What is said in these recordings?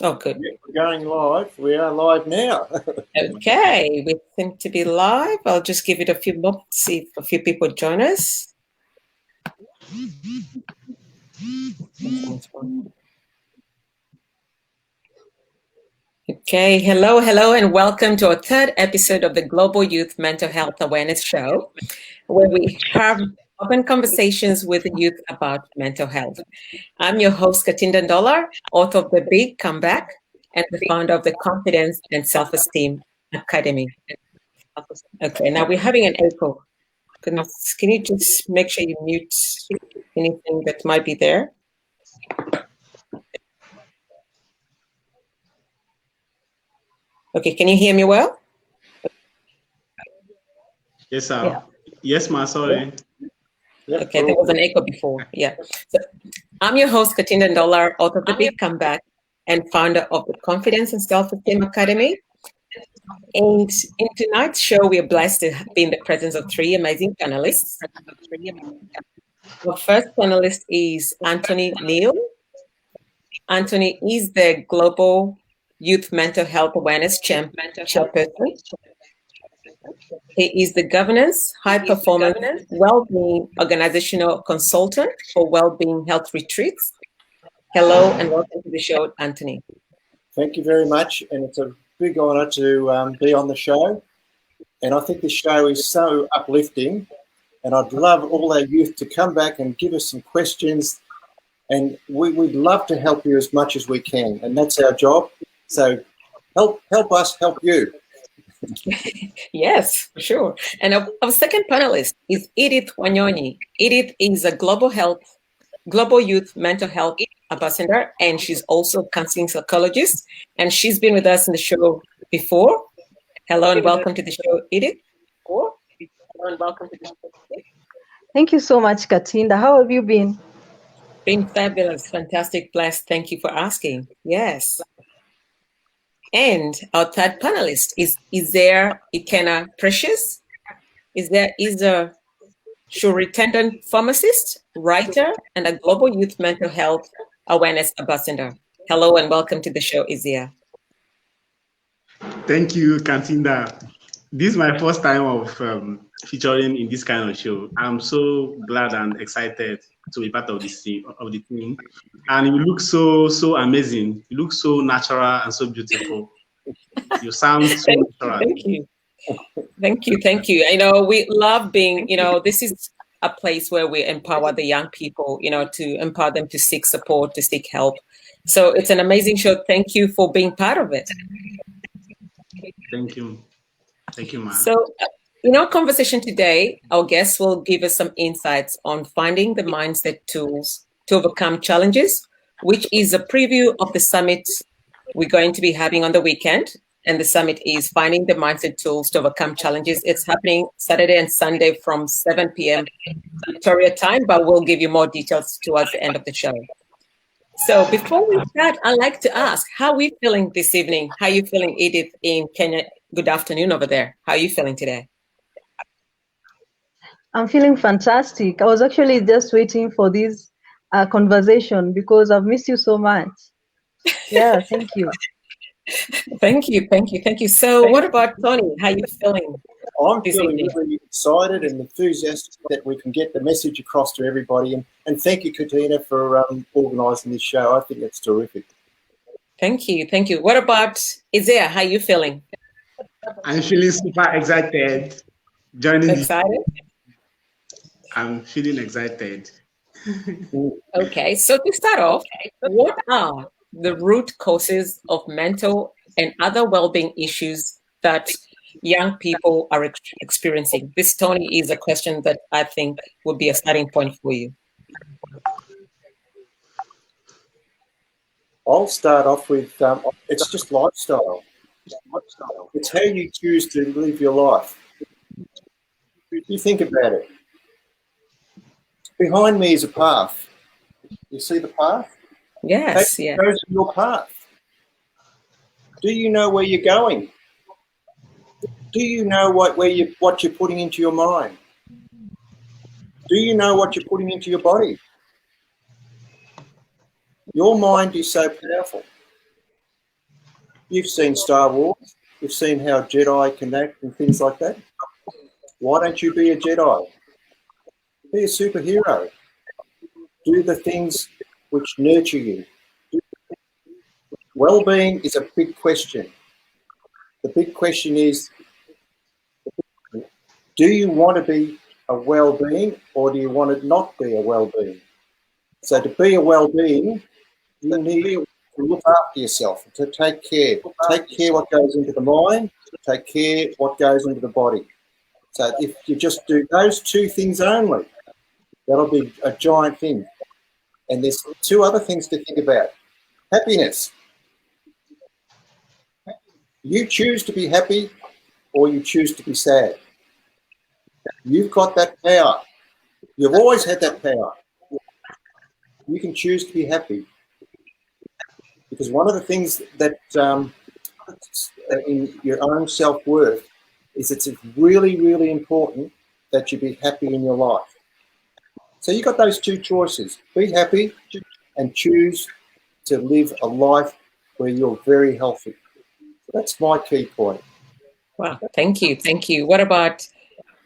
Oh, good. We're going live. We are live now. Okay, we seem to be live. I'll just give it a few moments, see if a few people join us. Okay, hello, and welcome to our third episode of the Global Youth Mental Health Awareness Show, where we have open conversations with the youth about mental health. I'm your host, Katinda Ndola, author of The Big Comeback and the founder of the Confidence and Self-Esteem Academy. Okay, now we're having an echo. Can you just make sure you mute anything that might be there? Okay, can you hear me well? Yes, sir. Yeah. Yes, ma, sorry. Yeah. Okay, there was an echo before. Yeah. So, I'm your host, Katinda Ndola, author of The Big Comeback and founder of the Confidence and Self-Esteem Academy. And in tonight's show, we are blessed to be in the presence of three amazing panelists. Our first panelist is Anthony Neal. Anthony is the Global Youth Mental Health Awareness Chairperson. He is the Governance, High Performance, Wellbeing Organizational Consultant for Wellbeing Health Retreats. Hello and welcome to the show, Anthony. Thank you very much, and it's a big honour to be on the show. And I think this show is so uplifting, and I'd love all our youth to come back and give us some questions, and we'd love to help you as much as we can, and that's our job. So help us help you. Yes, for sure. And our second panelist is Edith Wanyonyi. Edith is a global youth mental health ambassador, and she's also a counseling psychologist, and she's been with us in the show before. Hello and welcome to the show, Edith. Hello and welcome to the show. Thank you so much, Katinda. How have you been? Been fabulous, fantastic, blessed. Thank you for asking. Yes. And our third panelist is there Ikena Precious. Is a superintendent pharmacist, writer, and a global youth mental health awareness ambassador. Hello and welcome to the show, Izia. Thank you, Katinda. This is my first time of featuring in this kind of show. I'm so glad and excited to be part of this team, and you look so amazing. You look so natural and so beautiful. You sound so natural. Thank you. You know, we love being, this is a place where we empower the young people, to empower them to seek support, to seek help. So it's an amazing show. Thank you for being part of it. Thank you, ma'am. So in our conversation today, our guests will give us some insights on finding the mindset tools to overcome challenges, which is a preview of the summit we're going to be having on the weekend. And the summit is Finding the Mindset Tools to Overcome Challenges. It's happening Saturday and Sunday from 7 p.m. Victoria time, but we'll give you more details towards the end of the show. So before we start, I'd like to ask, how are we feeling this evening? How are you feeling, Edith, in Kenya? Good afternoon over there. How are you feeling today? I'm feeling fantastic. I was actually just waiting for this conversation because I've missed you so much. Yeah, thank you. Thank you. So what about Tony? How are you feeling? I'm feeling really excited and enthusiastic that we can get the message across to everybody. And thank you, Katina, for organising this show. I think it's terrific. Thank you. What about Isaiah? How are you feeling? I'm feeling super excited. Excited? I'm feeling excited. Okay, so to start off, what are the root causes of mental and other well-being issues that young people are experiencing? This, Tony, is a question that I think would be a starting point for you. I'll start off with, it's just lifestyle. It's how you choose to live your life. You think about it. Behind me is a path. You see the path? Yes, yeah. Goes to your path. Do you know where you're going? Do you know what you're putting into your mind? Do you know what you're putting into your body? Your mind is so powerful. You've seen Star Wars. You've seen how Jedi can act and things like that. Why don't you be a Jedi? Be a superhero. Do the things which nurture you. Well-being is a big question. The big question is, do you want to be a well-being or do you want to not be a well-being? So to be a well-being, you need to look after yourself, to take care. Take care what goes into the mind, take care what goes into the body. So if you just do those two things only, that'll be a giant thing. And there's two other things to think about. Happiness. You choose to be happy or you choose to be sad. You've got that power. You've always had that power. You can choose to be happy. Because one of the things that in your own self-worth is it's really, really important that you be happy in your life. So you've got those two choices. Be happy and choose to live a life where you're very healthy. That's my key point. Wow, thank you, thank you. What about,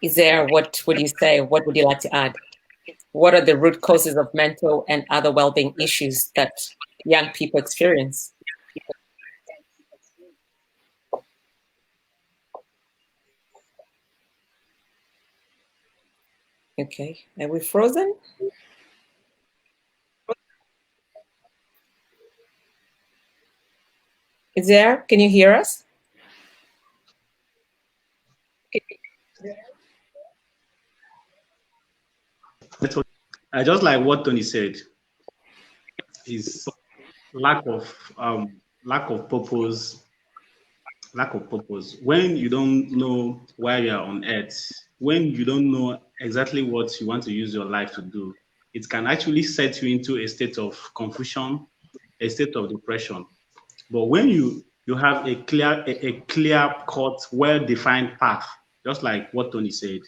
is there, what would you say, what would you like to add? What are the root causes of mental and other well-being issues that young people experience? Okay, are we frozen? Is there, can you hear us? I just like what Tony said, is lack of purpose. Lack of purpose. When you don't know why you are on earth, when you don't know exactly what you want to use your life to do, it can actually set you into a state of confusion, a state of depression. But when you have a clear cut, well-defined path, just like what Tony said,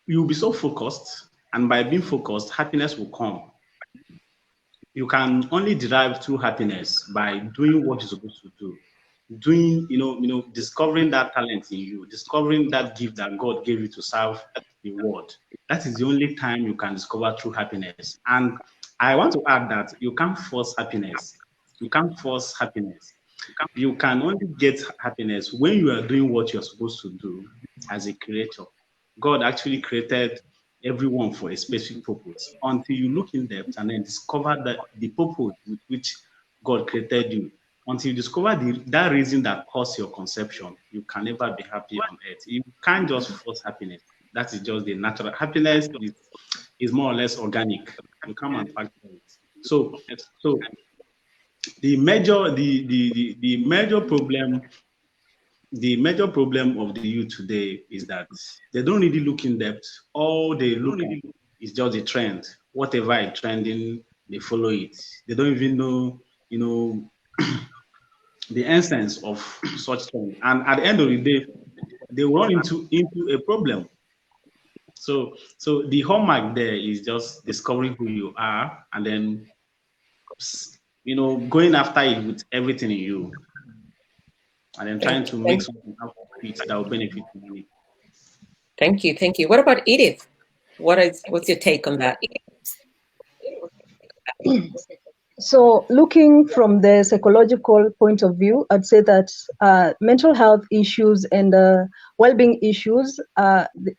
you'll be so focused, and by being focused, happiness will come. You can only derive true happiness by doing what you're supposed to do. Doing, discovering that talent in you, discovering that gift that God gave you to serve the world. That is the only time you can discover true happiness. And I want to add that you can't force happiness. You can't force happiness. You can only get happiness when you are doing what you're supposed to do as a creator. God actually created everyone for a specific purpose. Until you look in depth and then discover that the purpose with which God created you, until you discover that reason that caused your conception, you can never be happy on earth. You can't just force happiness. That is just the natural. Happiness is more or less organic. You can't manufacture it. So the major problem of the youth today is that they don't really look in depth. All they look at is just the trend. Whatever is trending, they follow it. They don't even know, the essence of such trend. And at the end of the day, they run into a problem. So the hallmark there is just discovering who you are and then, going after it with everything in you. And then trying to make something out of it that will benefit you. Thank you, thank you. What about Edith? What's your take on that? So looking from the psychological point of view, I'd say that mental health issues and well-being issues,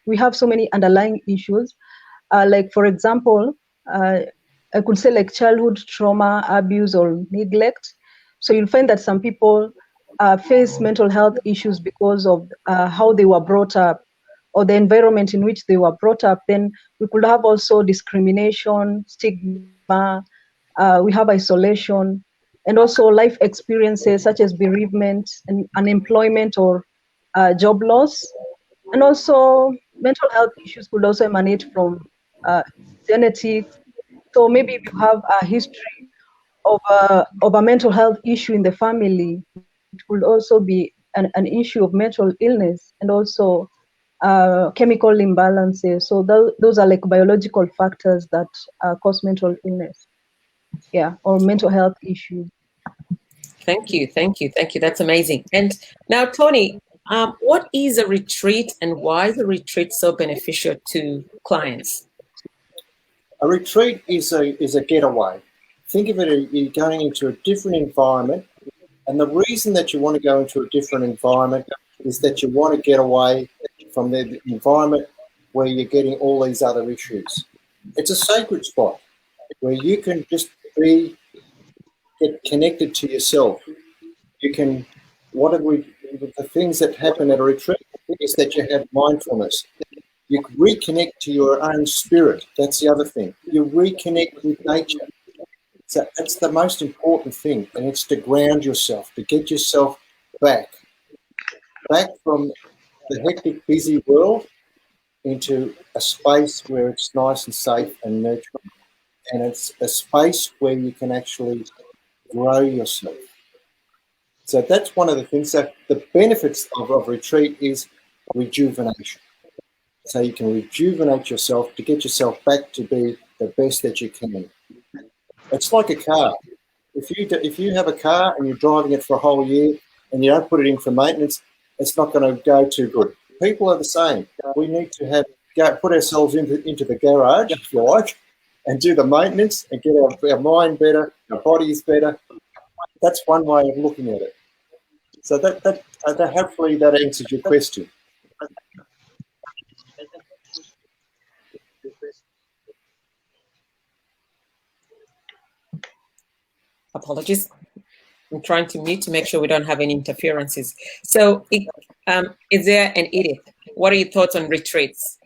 we have so many underlying issues. Like, for example, I could say like childhood trauma, abuse, or neglect. So you'll find that some people face mental health issues because of how they were brought up or the environment in which they were brought up. Then we could have also discrimination, stigma, we have isolation, and also life experiences such as bereavement and unemployment or job loss. And also mental health issues could also emanate from genetics. So maybe if you have a history of a mental health issue in the family, it could also be an issue of mental illness and also chemical imbalances. So those are like biological factors that cause mental illness. Yeah, or mental health issues. Thank you. That's amazing. And now, Tony, what is a retreat and why is a retreat so beneficial to clients? A retreat is a getaway. Think of it as you're going into a different environment, and the reason that you want to go into a different environment is that you want to get away from the environment where you're getting all these other issues. It's a sacred spot where you can just get connected to yourself. You can, the things that happen at a retreat is that you have mindfulness. You reconnect to your own spirit. That's the other thing. You reconnect with nature. So that's the most important thing, and it's to ground yourself, to get yourself back from the hectic, busy world into a space where it's nice and safe and nurturing. And it's a space where you can actually grow yourself. So that's one of the things. So the benefits of retreat is rejuvenation. So you can rejuvenate yourself to get yourself back to be the best that you can. It's like a car. If you have a car and you're driving it for a whole year and you don't put it in for maintenance, it's not going to go too good. People are the same. We need to put ourselves into the garage, if you like, and do the maintenance and get our mind better, our bodies better. That's one way of looking at it. So that hopefully that answers your question. Apologies. I'm trying to mute to make sure we don't have any interferences. So, is there an Edith? What are your thoughts on retreats?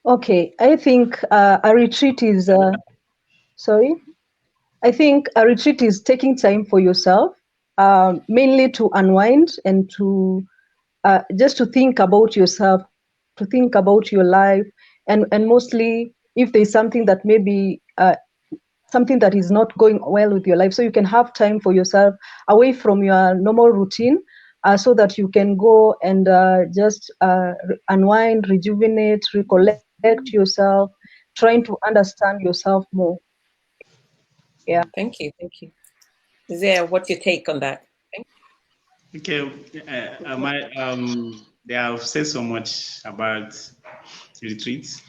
Okay, I think a retreat is, I think a retreat is taking time for yourself, mainly to unwind and to just to think about yourself, to think about your life, and mostly if there's something that maybe something that is not going well with your life, so you can have time for yourself away from your normal routine, so that you can go and just unwind, rejuvenate, recollect yourself, trying to understand yourself more. Yeah. Thank you. Zia, what's your take on that? Okay, they have said so much about retreats,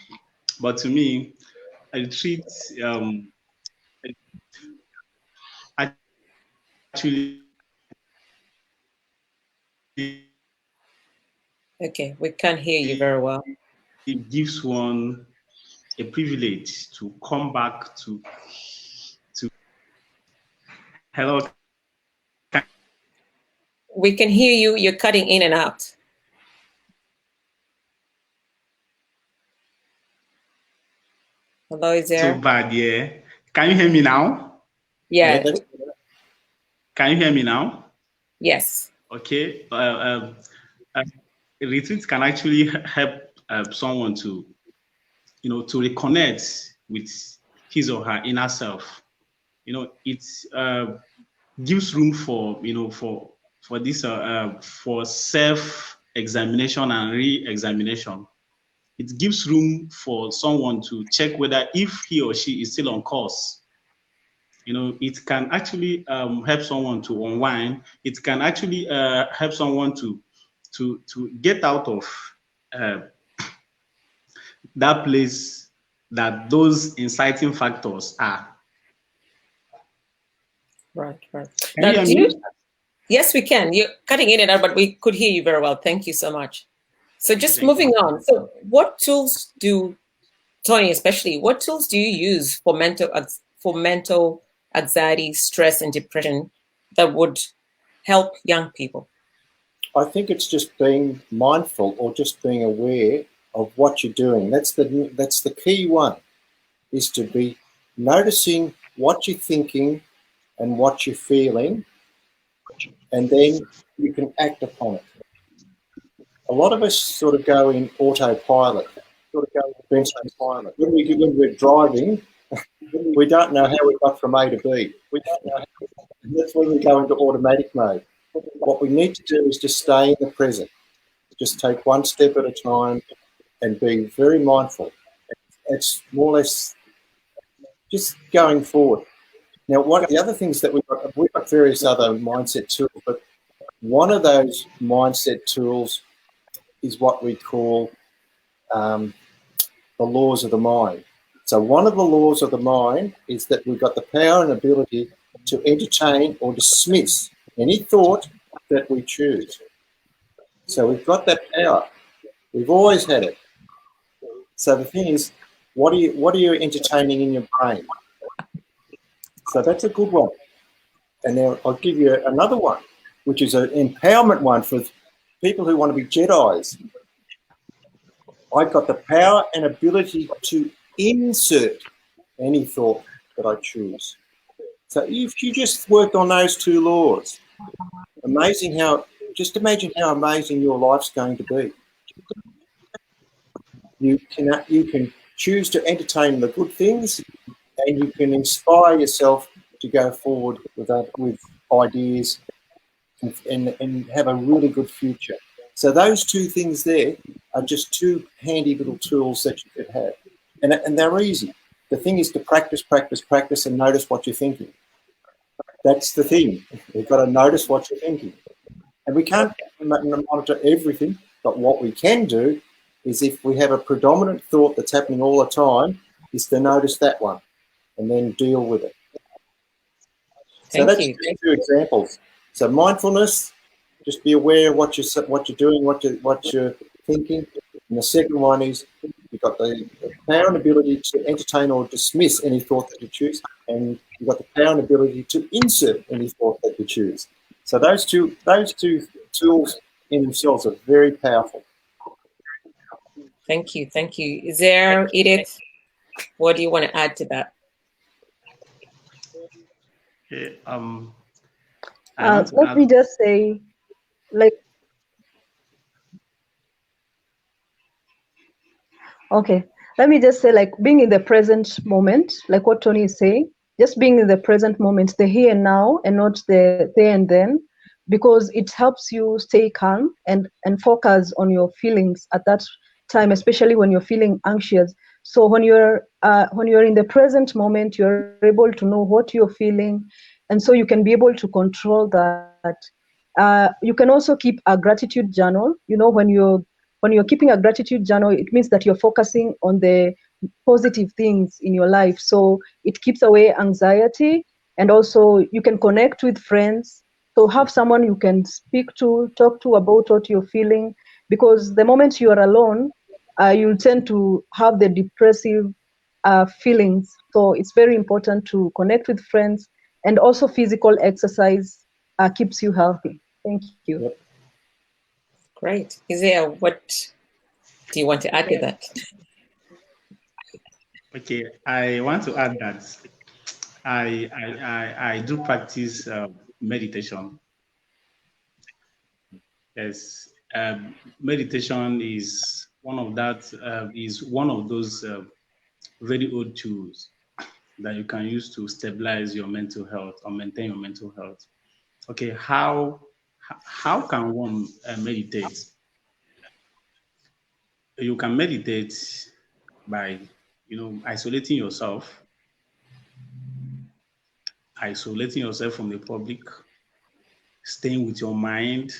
but to me, a retreat actually. Okay, we can't hear you very well. It gives one a privilege to come back to. Hello. We can hear you. You're cutting in and out. Hello, is there? So bad, yeah. Can you hear me now? Yeah. Can you hear me now? Yes. Okay. Retreats can actually help someone to, to reconnect with his or her inner self. It gives room for, for this, for self-examination and re-examination. It gives room for someone to check whether if he or she is still on course. It can actually help someone to unwind. It can actually help someone to get out of that place that those inciting factors are. Right. Can you hear me? Yes, we can. You're cutting in and out, but we could hear you very well. Thank you so much. So just moving on. So what tools Tony, especially, what tools do you use for mental anxiety, stress, and depression that would help young people? I think it's just being mindful or just being aware of what you're doing. That's the key one, is to be noticing what you're thinking and what you're feeling, and then you can act upon it. A lot of us sort of go in autopilot. When we're driving, we don't know how we got from A to B. That's when we go into automatic mode. What we need to do is just stay in the present. Just take one step at a time and be very mindful. It's more or less just going forward. Now, one of the other things that we've got various other mindset tools, but one of those mindset tools is what we call the laws of the mind. So one of the laws of the mind is that we've got the power and ability to entertain or dismiss any thought that we choose. So we've got that power. We've always had it. So the thing is, what are you entertaining in your brain? So that's a good one. And now I'll give you another one, which is an empowerment one for people who want to be Jedis. I've got the power and ability to insert any thought that I choose. So if you just worked on those two laws, just imagine how amazing your life's going to be. You can choose to entertain the good things, and you can inspire yourself to go forward with ideas and have a really good future. So those two things there are just two handy little tools that you could have. And they're easy. The thing is to practice, practice, practice, and notice what you're thinking. That's the thing. You've got to notice what you're thinking. And we can't monitor everything, but what we can do is, if we have a predominant thought that's happening all the time, is to notice that one and then deal with it. So that's two examples. So mindfulness, just be aware of what you're doing, what you're thinking. And the second one is you've got the power and ability to entertain or dismiss any thought that you choose, and you've got the power and ability to insert any thought that you choose. So those two tools in themselves are very powerful. Thank you. Is there, Edith, what do you want to add to that? Okay, let me just say, being in the present moment, like what Tony is saying, just being in the present moment, the here and now, and not the there and then, because it helps you stay calm and focus on your feelings at that time, especially when you're feeling anxious. So when you're in the present moment, you're able to know what you're feeling, and so you can be able to control that. You can also keep a gratitude journal. When you're keeping a gratitude journal, it means that you're focusing on the positive things in your life. So it keeps away anxiety, and also you can connect with friends. So have someone you can talk to about what you're feeling, because the moment you are alone, you'll tend to have the depressive feelings. So it's very important to connect with friends, and also physical exercise keeps you healthy. Thank you. Yep. Great. Isaiah, what do you want to add to that? Okay, I want to add that I do practice meditation. Yes, meditation is one of those very old tools that you can use to stabilize your mental health or maintain your mental health. Okay, how can one meditate? You can meditate by isolating yourself from the public, staying with your mind,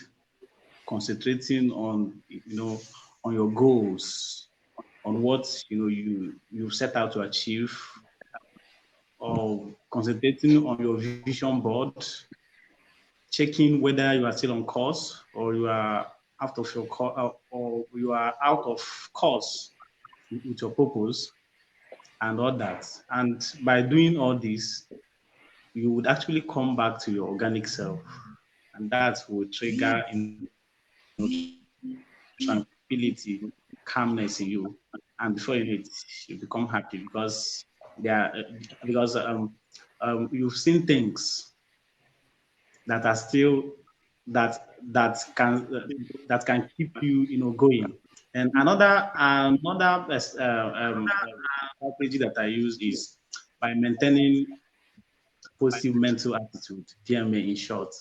concentrating on your goals, on what you set out to achieve, or concentrating on your vision board, checking whether you are still on course or you are out of your course with your purpose and all that. And by doing all this, you would actually come back to your organic self, and that will trigger tranquility, calmness in you, and before you know it, you become happy because you've seen things that are still that can keep you going. And another strategy that I use is by maintaining positive mental attitude, PMA in short.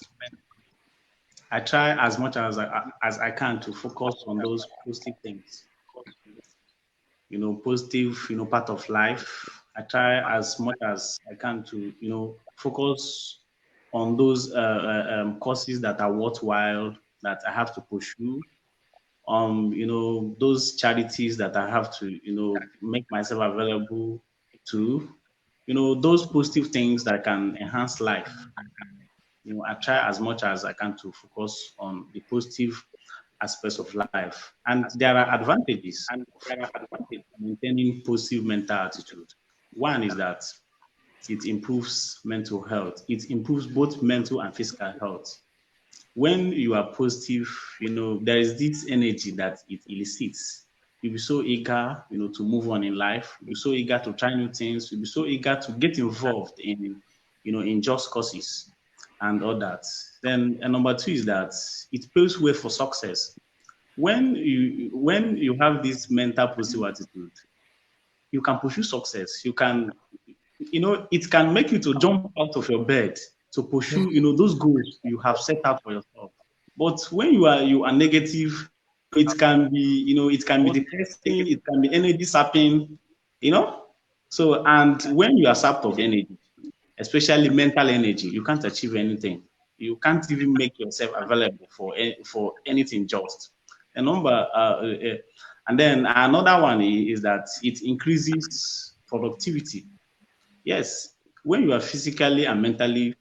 I try as much as I can to focus on those positive things. Positive, part of life. I try as much as I can to, focus on those courses that are worthwhile, that I have to pursue. Those charities that I have to, make myself available to, those positive things that can enhance life. I try as much as I can to focus on the positive aspects of life. And there are advantages of maintaining positive mental attitude. One is that it improves mental health. It improves both mental and physical health. When you are positive, there is this energy that it elicits. You'll be so eager, to move on in life. You'll be so eager to try new things. You'll be so eager to get involved in just causes and all that. Then, and number two is that it paves way for success. When you have this mental positive attitude, you can pursue success. You can, it can make you to jump out of your bed to pursue, those goals you have set out for yourself. But when you are negative, it can be, it can be depressing, it can be energy sapping, So, and when you are sapped of energy, especially mental energy, you can't achieve anything. You can't even make yourself available for anything just. And then another one is that it increases productivity. Yes, when you are physically and mentally,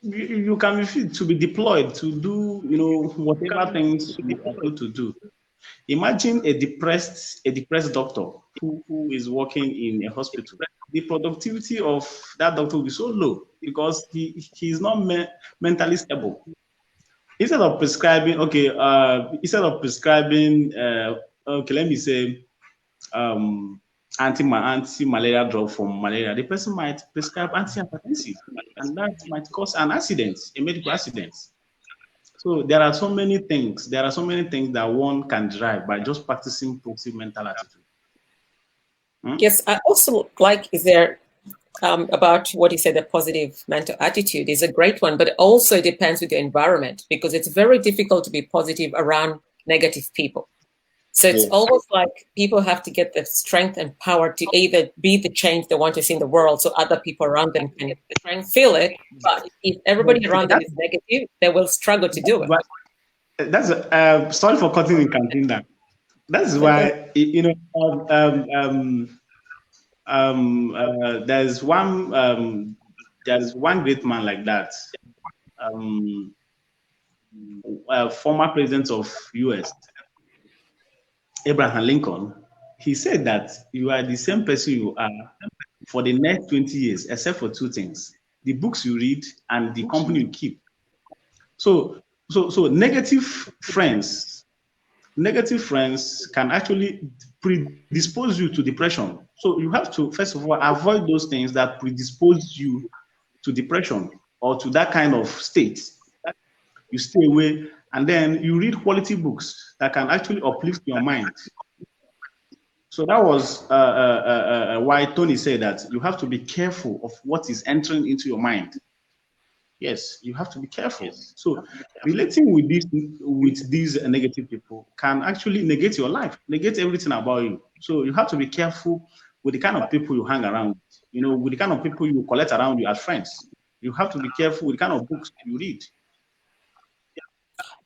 you can be fit to be deployed to do, whatever things you are able to do. Imagine a depressed doctor who is working in a hospital. The productivity of that doctor will be so low because he is not mentally stable. Instead of prescribing, okay, let me say, anti-malaria drug for malaria, the person might prescribe antihypertensive, and that might cause an accident, a medical accident. So there are so many things. There are so many things that one can drive by just practicing positive mental attitude. Yes, I also like about what you said, the positive mental attitude is a great one, but it also depends with the environment, because it's very difficult to be positive around negative people. So it's almost like people have to get the strength and power to either be the change they want to see in the world so other people around them can try and feel it. But if everybody around them is negative, they will struggle to do it. But that's sorry for cutting in Cantina. That's why, there's one great man like that. Former president of US, Abraham Lincoln, he said that you are the same person you are for the next 20 years, except for two things: the books you read and the company you keep. So negative friends can actually predispose you to depression. So you have to, first of all, avoid those things that predispose you to depression or to that kind of state. You stay away, and then you read quality books that can actually uplift your mind. So that was why Tony said that you have to be careful of what is entering into your mind. Yes, you have to be careful. So relating with these negative people can actually negate your life, negate everything about you. So you have to be careful with the kind of people you hang around, with the kind of people you collect around you as friends. You have to be careful with the kind of books you read.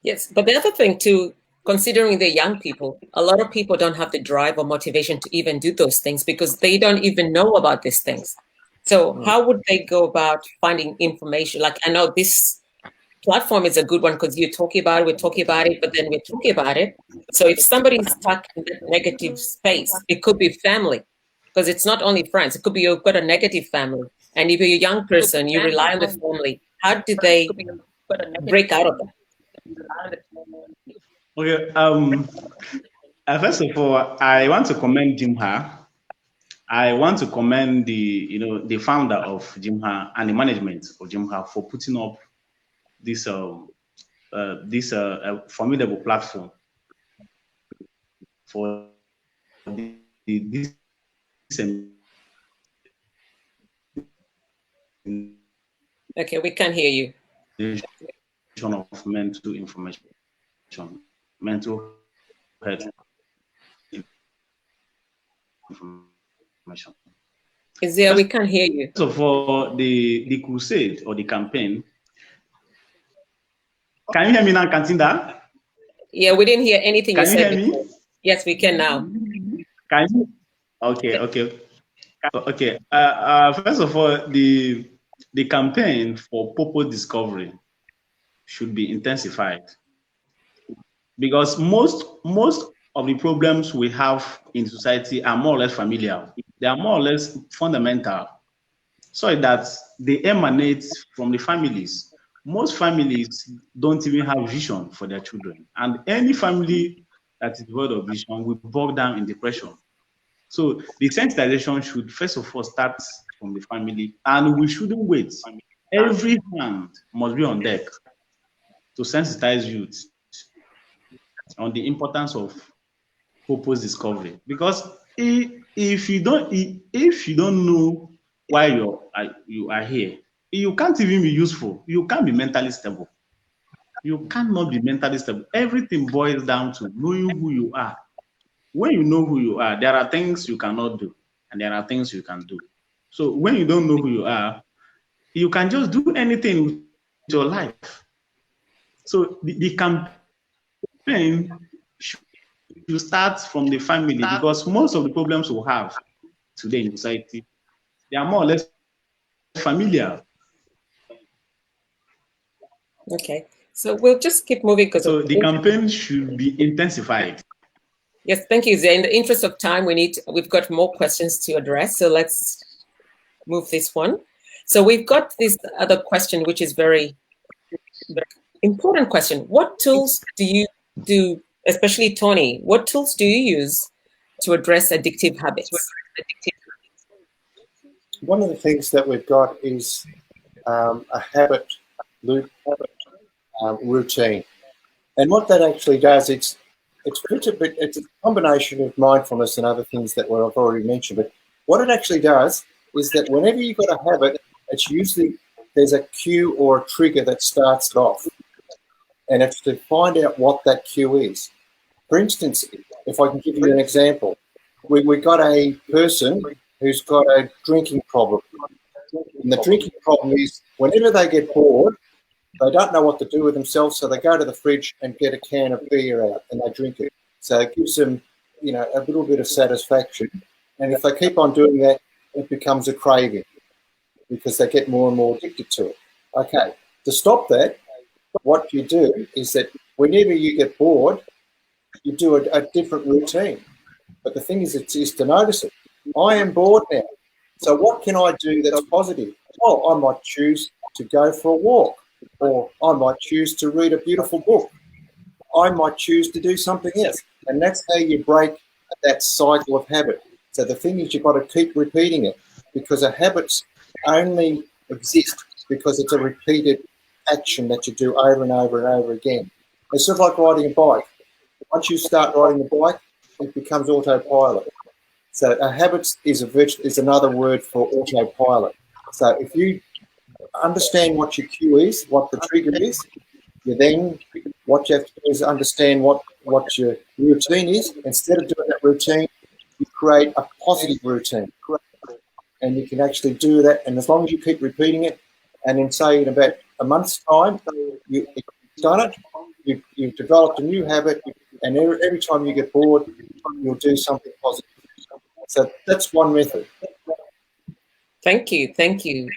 Yes, but the other thing too, considering the young people, a lot of people don't have the drive or motivation to even do those things because they don't even know about these things. So how would they go about finding information? Like, I know this platform is a good one because you're talking about it, we're talking about it, but then we're talking about it. So if somebody's stuck in that negative space, it could be family, because it's not only friends. It could be you've got a negative family. And if you're a young person, you rely on the family. How do they break out of that? Okay. First of all, I want to commend Jimha. I want to commend the founder of Jimha and the management of Jimha for putting up this formidable platform for this Okay, we can't hear you. Of mental information, mental health information. Is there? We can't hear you. First of all, the crusade or the campaign. Can you hear me now, Kantinda? Yeah, we didn't hear anything you said. Can you hear me? Yes, we can now. Can you? Okay. First of all, the campaign for purpose discovery should be intensified, because most of the problems we have in society are more or less familiar. They are more or less fundamental, so that they emanate from the families. Most families don't even have vision for their children, and any family that is devoid of vision will bog down in depression. So the sensitization should first of all start from the family, and we shouldn't wait. Every hand must be on deck to sensitize youth on the importance of purpose discovery. Because if you don't know why you are here, you can't even be useful. You can't be mentally stable. You cannot be mentally stable. Everything boils down to knowing who you are. When you know who you are, there are things you cannot do, and there are things you can do. So when you don't know who you are, you can just do anything with your life. So the campaign should start from the family, because most of the problems we have today in society, they are more or less familiar. Okay, so we'll just keep moving because so the campaign should be intensified. Yes, thank you, Zay. In the interest of time, we've got more questions to address, so let's move this one. So we've got this other question, which is very, very important question. What tools do you do, especially Tony, what tools do you use to address addictive habits? One of the things that we've got is a habit loop routine. And what that actually does, it's a combination of mindfulness and other things that I've already mentioned. But what it actually does is that whenever you've got a habit, it's usually there's a cue or a trigger that starts it off. And it's to find out what that cue is. For instance, if I can give you an example, we got a person who's got a drinking problem. And the drinking problem is whenever they get bored, they don't know what to do with themselves, so they go to the fridge and get a can of beer out and they drink it. So it gives them, a little bit of satisfaction. And if they keep on doing that, it becomes a craving because they get more and more addicted to it. Okay, to stop that, what you do is that whenever you get bored, you do a different routine. But the thing is to notice it. I am bored now. So what can I do that's positive? Oh, I might choose to go for a walk, or I might choose to read a beautiful book. I might choose to do something else. And that's how you break that cycle of habit. So the thing is, you've got to keep repeating it, because a habits only exist because it's a repeated action that you do over and over and over again. It's sort of like riding a bike. Once you start riding the bike, it becomes autopilot. So a habit is another word for autopilot. So if you understand what your cue is, what the trigger is, what you have to do is understand what your routine is. Instead of doing that routine, you create a positive routine. And you can actually do that. And as long as you keep repeating it, and then say in about a month's time, you've done it, you've developed a new habit, and every time you get bored, you'll do something positive. So that's one method. Thank you.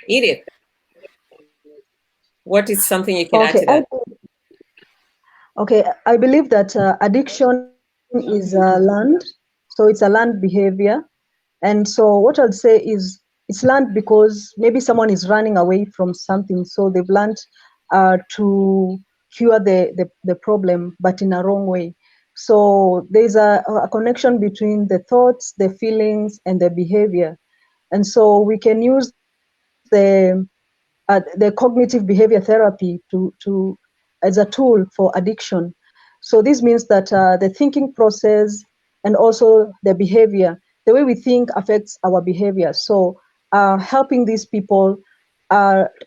Edith, what is something you can add to that? Okay, I believe that addiction is learned. So it's a learned behavior. And so what I'd say is it's learned because maybe someone is running away from something. So they've learned to cure the problem, but in a wrong way. So there's a connection between the thoughts, the feelings, and the behavior. And so we can use the cognitive behavior therapy to as a tool for addiction. So this means that the thinking process and also the behavior, the way we think affects our behavior. So helping these people,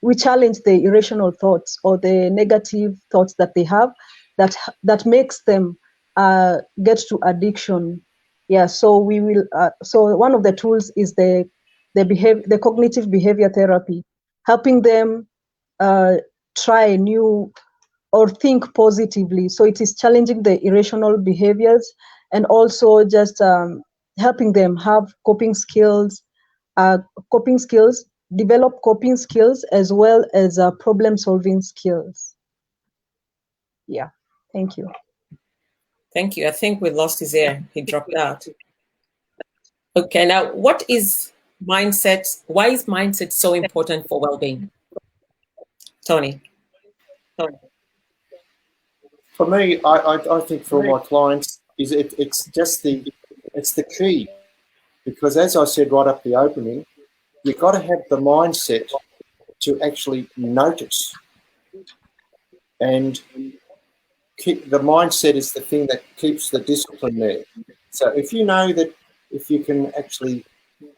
we challenge the irrational thoughts or the negative thoughts that they have that makes them get to addiction. Yeah, so we will. So one of the tools is the cognitive behavior therapy, helping them try new or think positively. So it is challenging the irrational behaviors and also just helping them have coping skills, develop coping skills as well as problem-solving skills. Yeah, thank you. Thank you. I think we lost his ear. He dropped out. Okay, now what is mindset? Why is mindset so important for well-being? Tony. For me, I think for my clients, it's the key, because as I said right up the opening, you've got to have the mindset to actually notice, and the mindset is the thing that keeps the discipline there. So if you know that if you can actually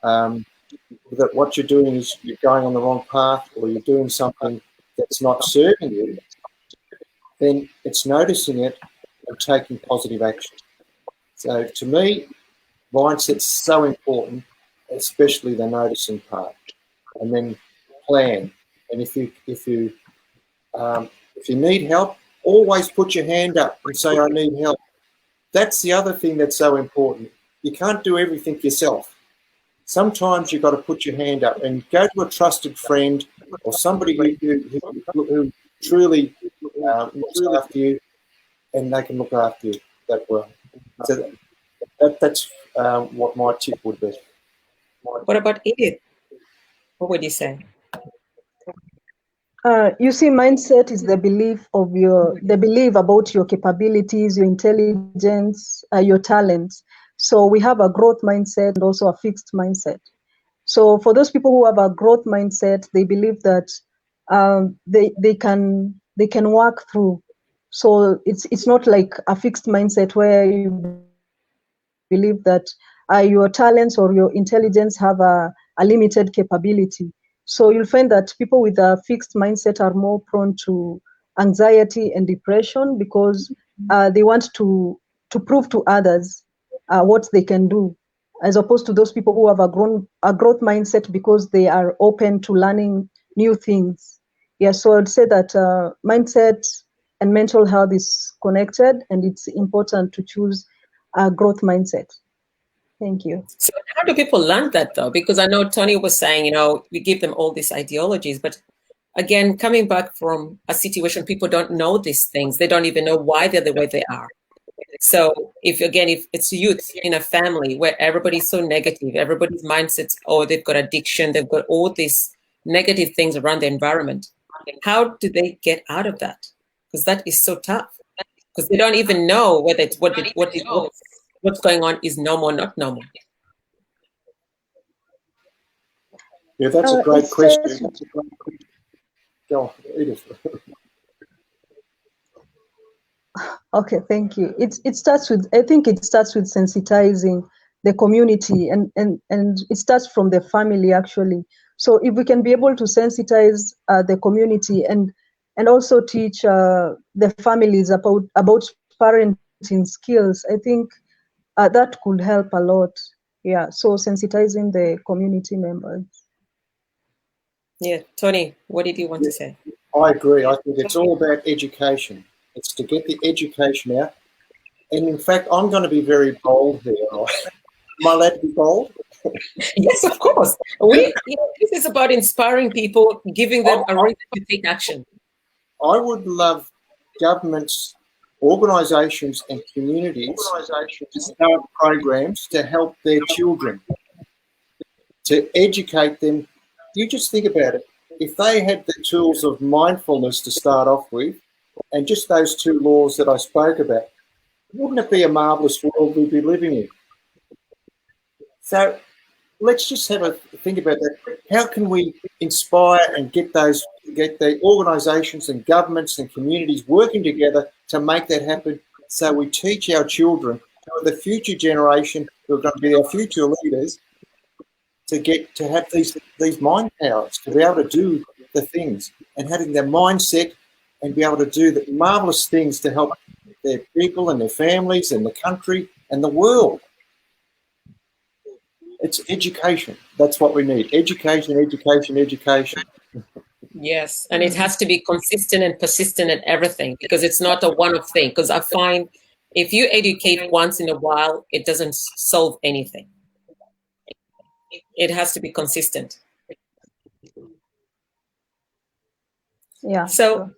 that what you're doing is you're going on the wrong path, or you're doing something that's not serving you, then it's noticing it and taking positive action. So to me, mindset's so important, especially the noticing part, and then plan. And if you need help, always put your hand up and say, I need help. That's the other thing that's so important. You can't do everything yourself. Sometimes you've got to put your hand up and go to a trusted friend or somebody who truly looks after you, and they can look after you that well. So that's what my tip would be. What about Edith? What would you say? You see, mindset is the belief about your capabilities, your intelligence, your talents. So we have a growth mindset and also a fixed mindset. So for those people who have a growth mindset, they believe that they can work through. So it's not like a fixed mindset where you believe that your talents or your intelligence have a limited capability. So you'll find that people with a fixed mindset are more prone to anxiety and depression because they want to prove to others what they can do, as opposed to those people who have a growth mindset because they are open to learning new things. Yeah, so I'd say that mindset and mental health is connected, and it's important to choose a growth mindset. Thank you. So how do people learn that, though? Because I know Tony was saying, we give them all these ideologies, but again, coming back from a situation, people don't know these things. They don't even know why they're the way they are. So if it's youth in a family where everybody's so negative, everybody's mindsets, they've got addiction, they've got all these negative things around the environment, how do they get out of that? Because that is so tough. Because they don't even know whether it's what's going on is normal or not normal. Yeah, that's a great question. Go on, Edith. Okay, thank you. I think it starts with sensitizing the community, and it starts from the family, actually. So if we can be able to sensitize the community and also teach the families about parenting skills, I think that could help a lot. Yeah, so sensitizing the community members. Yeah, Tony, what did you want to say? I agree. I think it's all about education. It's to get the education out. And in fact, I'm going to be very bold here. Am I allowed to be bold? Yes, of course. This is about inspiring people, giving them a reason to take action. I would love governments, organisations and communities to start programs to help their children, to educate them. You just think about it. If they had the tools of mindfulness to start off with, and just those two laws that I spoke about, wouldn't it be a marvellous world we'd be living in? So let's just have a think about that. How can we inspire and get the organisations and governments and communities working together to make that happen, so we teach our children, who are the future generation, who are going to be our future leaders, to have these mind powers, to be able to do the things, and having their mindset and be able to do the marvellous things to help their people and their families and the country and the world. It's education. That's what we need. Education, education, education. Yes, and it has to be consistent and persistent in everything, because it's not a one-off thing. Because I find if you educate once in a while, it doesn't solve anything. It has to be consistent. Yeah. So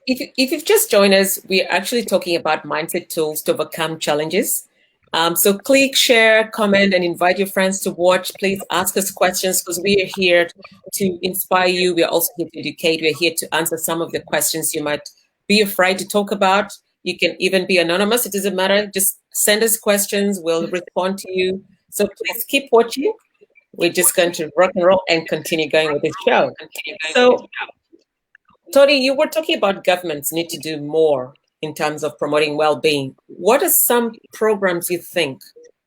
if you've just joined us, we're actually talking about mindset tools to overcome challenges. So click, share, comment, and invite your friends to watch. Please ask us questions, because we are here to inspire you. We are also here to educate. We're here to answer some of the questions you might be afraid to talk about. You can even be anonymous. It doesn't matter. Just send us questions. We'll respond to you. So please keep watching. We're just going to rock and roll and continue going with this show. So, Tony, you were talking about governments need to do more in terms of promoting well-being. What are some programs you think,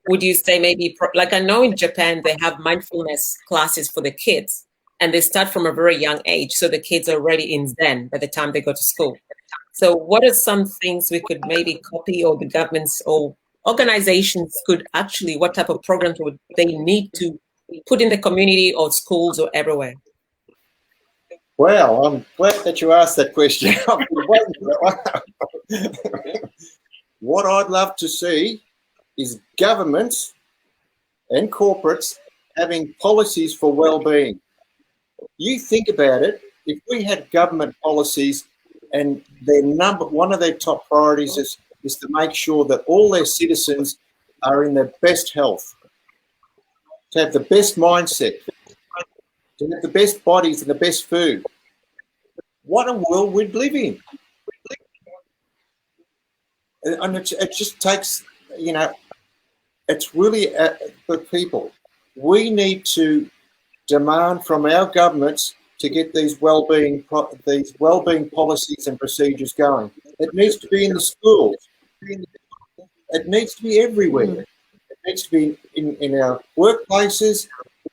would you say maybe, like I know in Japan, they have mindfulness classes for the kids, and they start from a very young age. So the kids are already in Zen by the time they go to school. So what are some things we could maybe copy, or the governments or organizations could actually, what type of programs would they need to put in the community or schools or everywhere? Well, I'm glad that you asked that question. I've been waiting for that one. What I'd love to see is governments and corporates having policies for well-being. You think about it, if we had government policies and one of their top priorities is to make sure that all their citizens are in their best health, to have the best mindset, to have the best bodies and the best food. What a world we'd live in. And it just takes, it's really for people. We need to demand from our governments to get these well-being policies and procedures going. It needs to be in the schools. It needs to be everywhere. It needs to be in our workplaces,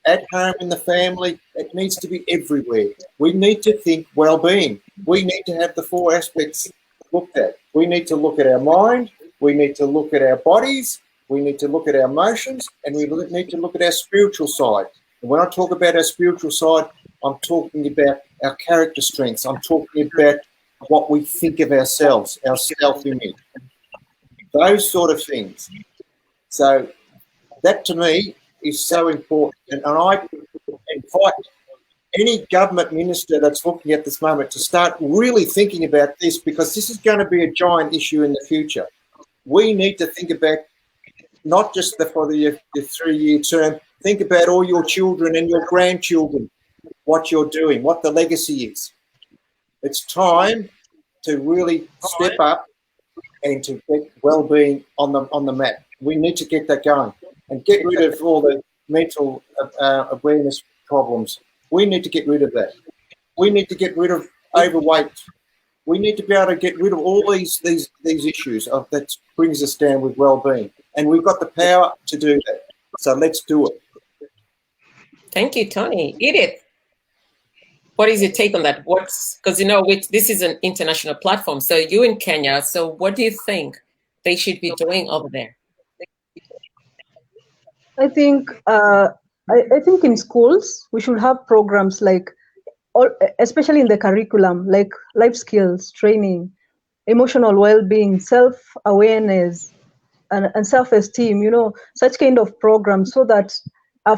at home, in the family. It needs to be everywhere. We need to think well-being. We need to have the four aspects looked at. We need to look at our mind. We need to look at our bodies. We need to look at our emotions, and we need to look at our spiritual side. And when I talk about our spiritual side, I'm talking about our character strengths. I'm talking about what we think of ourselves, our self-image, those sort of things. So that to me is so important. And I invite any government minister that's looking at this moment to start really thinking about this, because this is going to be a giant issue in the future. We need to think about not just for the 3-year term, think about all your children and your grandchildren, what you're doing, what the legacy is. It's time to really step up and to get well-being on the map. We need to get that going and get rid of all the mental awareness problems. We need to get rid of that. We need to get rid of overweight. We need to be able to get rid of all these issues that brings us down with well-being. And we've got the power to do that. So let's do it. Thank you, Tony. Edith, what is your take on that? Because this is an international platform. So you're in Kenya. So what do you think they should be doing over there? I think in schools we should have programs like, especially in the curriculum, like life skills training, emotional well-being, self-awareness, and self-esteem. Such kind of programs, so that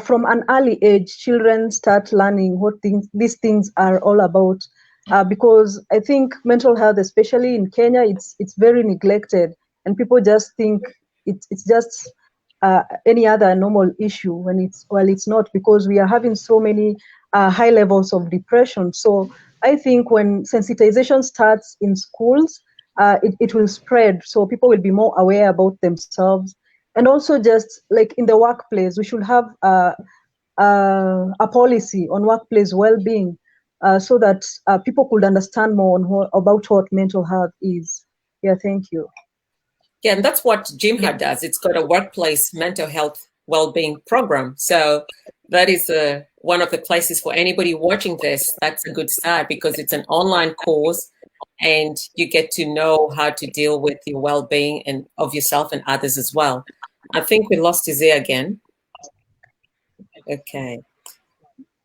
from an early age, children start learning what these things are all about. Because I think mental health, especially in Kenya, it's very neglected, and people just think it's just any other normal issue when it's not, because we are having so many high levels of depression. So I think when sensitization starts in schools, it will spread, so people will be more aware about themselves. And also, just like in the workplace, we should have a policy on workplace well-being, so that people could understand more about what mental health is. Yeah, thank you. Yeah, and that's what Jimha does. It's got a workplace mental health well-being program. So that is one of the places for anybody watching this. That's a good start, because it's an online course, and you get to know how to deal with your well-being and of yourself and others as well. I think we lost Izzy again. Okay.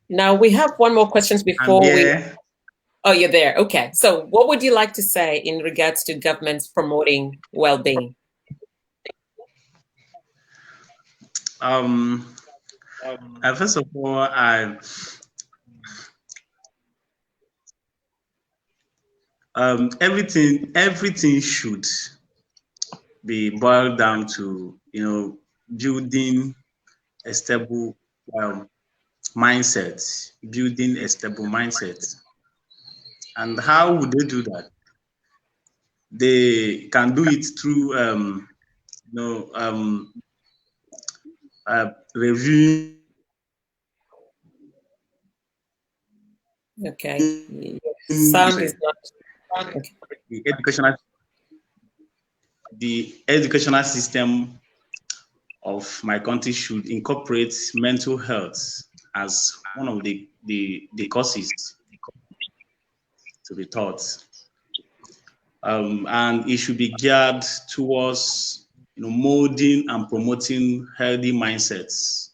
Now we have one more questions before we. Oh, you're there. Okay. So what would you like to say in regards to governments promoting well-being? First of all, everything should be boiled down to, building a stable mindset, building a stable mindset. And how would they do that? They can do it through, reviewing. Okay. Sound is not. Okay. The educational system of my country should incorporate mental health as one of the courses to be taught. And it should be geared towards molding and promoting healthy mindsets.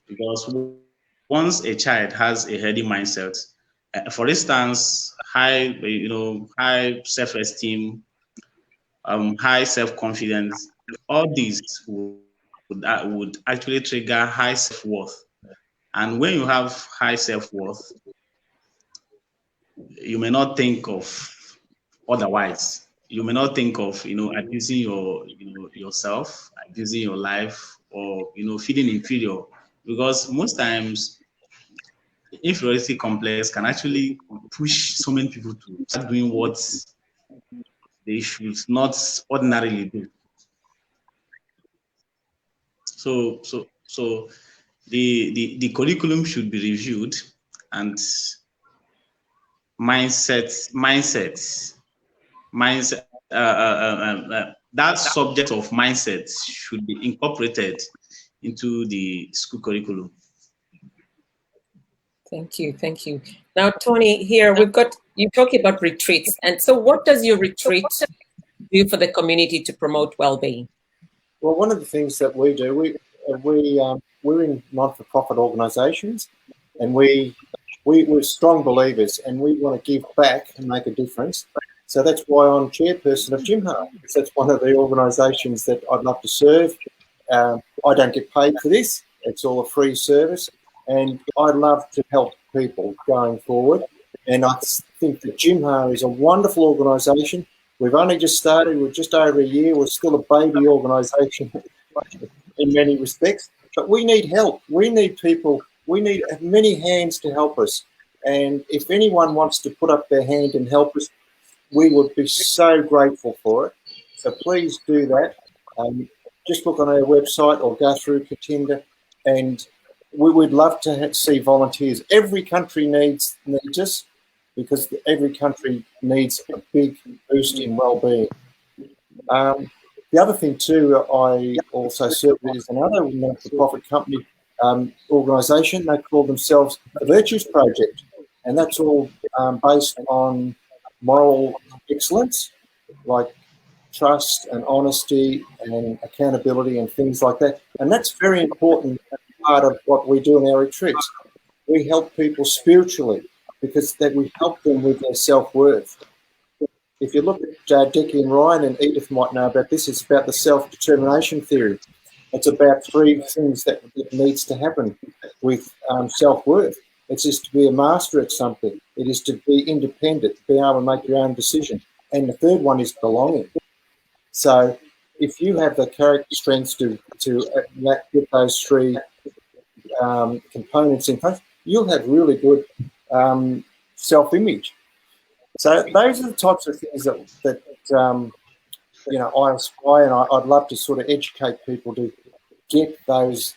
Because once a child has a healthy mindset, for instance, high self-esteem, high self-confidence, all these would actually trigger high self-worth. And when you have high self-worth, you may not think of otherwise. You may not think of abusing yourself, abusing your life, or feeling inferior, because most times inferiority complex can actually push so many people to start doing what they should not ordinarily do. So the curriculum should be reviewed, and that subject of mindset should be incorporated into the school curriculum. Thank you. Now, Tony, here you talking about retreats, and so what does your retreat do for the community to promote well-being? Well, one of the things that we do, we're in not-for-profit organisations, and we're strong believers, and we want to give back and make a difference. So that's why I'm chairperson of Jimho. That's one of the organisations that I'd love to serve. I don't get paid for this; it's all a free service, and I love to help people going forward. And I think that Jimho is a wonderful organisation. We've only just started. We're just over a year. We're still a baby organisation in many respects, but we need help. We need people. We need many hands to help us. And if anyone wants to put up their hand and help us, we would be so grateful for it. So please do that. Just look on our website or go through Katinda, and we would love to see volunteers. Every country needs us, because every country needs a big boost in well-being. The other thing too, I also serve with another not-for-profit company organisation. They call themselves the Virtues Project, and that's all based on moral excellence, like trust and honesty and accountability and things like that. And that's very important part of what we do in our retreats. We help people spiritually, because that we help them with their self-worth. If you look at Dickie and Ryan, and Edith might know about this, it's about the self-determination theory. It's about three things that needs to happen with self-worth. It's just to be a master at something. It is to be independent, be able to make your own decision. And the third one is belonging. So if you have the character strengths to get those three components in place, you'll have really good self-image. So those are the types of things that I aspire, and I'd love to sort of educate people to get those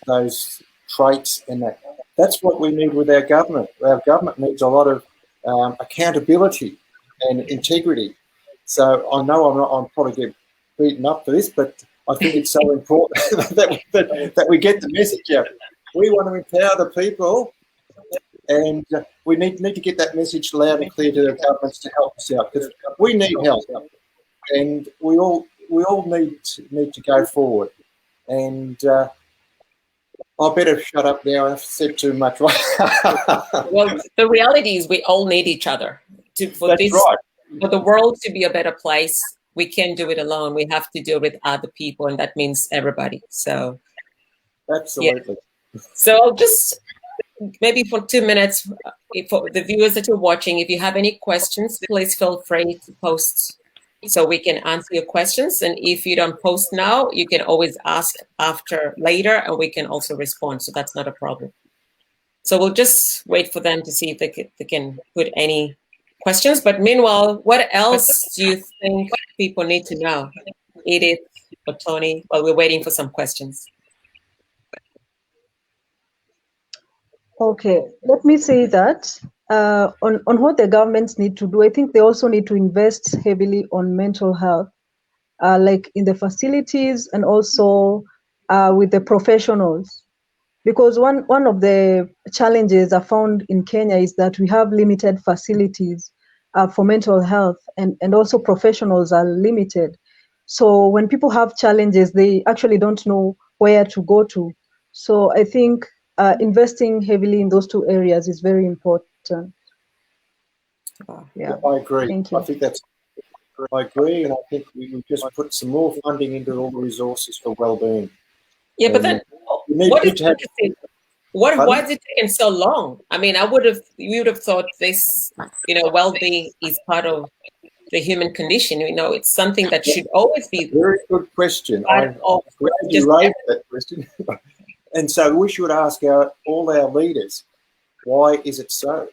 traits, and that's what we need with our government. Our government needs a lot of accountability and integrity. So I know I'm probably getting beaten up for this, but I think it's so important that we get the message out. We want to empower the people, and we need to get that message loud and clear to the governments to help us out, because we need help, and we all need to go forward. And I better shut up now. I've said too much. Well, the reality is we all need each other for the world to be a better place. We can't do it alone. We have to do it with other people, and that means everybody. So, absolutely. Yeah. So I'll just maybe for 2 minutes, for the viewers that are watching, if you have any questions, please feel free to post so we can answer your questions. And if you don't post now, you can always ask later, and we can also respond. So that's not a problem. So we'll just wait for them to see if they can put any questions. But meanwhile, what else do you think people need to know? Edith or Tony, while we're waiting for some questions. Okay, let me say that on what the governments need to do, I think they also need to invest heavily on mental health, like in the facilities and also with the professionals. Because one of the challenges I found in Kenya is that we have limited facilities for mental health, and also professionals are limited. So when people have challenges, they actually don't know where to go to. So I think investing heavily in those two areas is very important. Yeah, I agree. Thank you. I agree, and I think we just put some more funding into all the resources for wellbeing. Yeah, but then why is it taking so long? I mean, we would have thought this, well-being is part of the human condition. It's something that should always be. Very good question. I'm glad you raised that question. And so we should ask all our leaders, why is it so?